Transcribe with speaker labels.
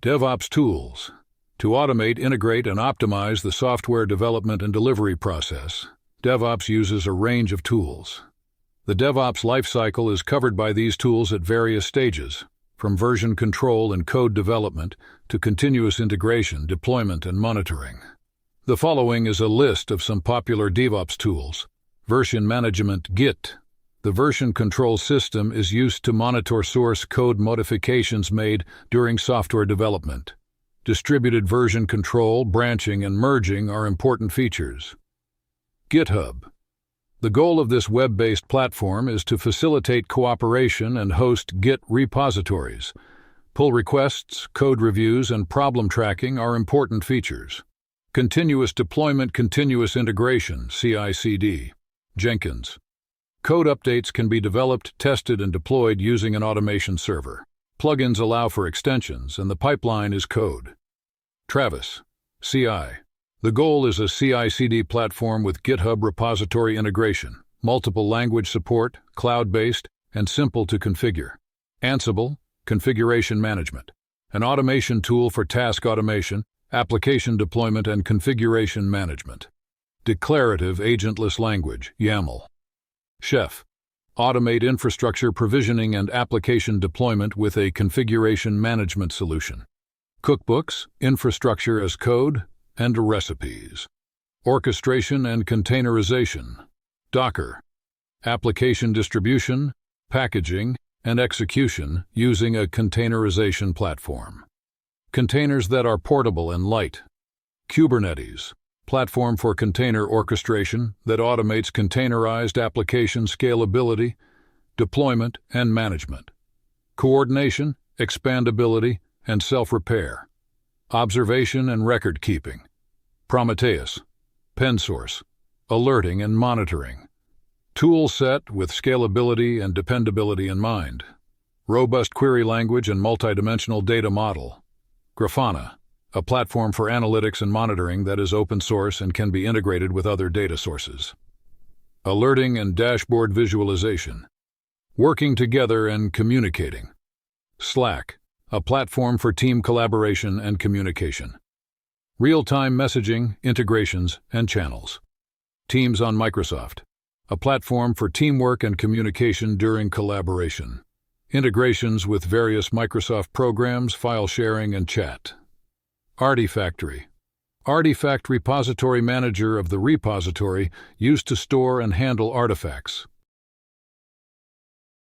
Speaker 1: DevOps tools. To automate, integrate, and optimize the software development and delivery process, DevOps uses a range of tools. The DevOps lifecycle is covered by these tools at various stages, from version control and code development to continuous integration, deployment, and monitoring. The following is a list of some popular DevOps tools. Version management, Git. The version control system is used to monitor source code modifications made during software development. Distributed version control, branching, and merging are important features. GitHub. The goal of this web-based platform is to facilitate cooperation and host Git repositories. Pull requests, code reviews, and problem tracking are important features. Continuous deployment, continuous integration, CI/CD. Jenkins. Code updates can be developed, tested, and deployed using an automation server. Plugins allow for extensions, and the pipeline is code. Travis. CI. The goal is a CI/CD platform with GitHub repository integration, multiple language support, cloud-based, and simple to configure. Ansible. Configuration management. An automation tool for task automation, application deployment, and configuration management. Declarative agentless language, YAML. Chef. Automate infrastructure provisioning and application deployment with a configuration management solution. Cookbooks, infrastructure as code, and recipes. Orchestration and containerization. Docker. Application distribution, packaging, and execution using a containerization platform. Containers that are portable and light. Kubernetes. Platform for container orchestration that automates containerized application scalability, deployment, and management. Coordination, expandability, and self-repair. Observation and record keeping. Prometheus. PenSource. Alerting and monitoring. Tool set with scalability and dependability in mind. Robust query language and multidimensional data model. Grafana. A platform for analytics and monitoring that is open source and can be integrated with other data sources. Alerting and dashboard visualization. Working together and communicating. Slack. A platform for team collaboration and communication. Real-time messaging, integrations, and channels. Teams on Microsoft. A platform for teamwork and communication during collaboration. Integrations with various Microsoft programs, file sharing, and chat. Artifactory. Artifact repository manager of the repository used to store and handle artifacts.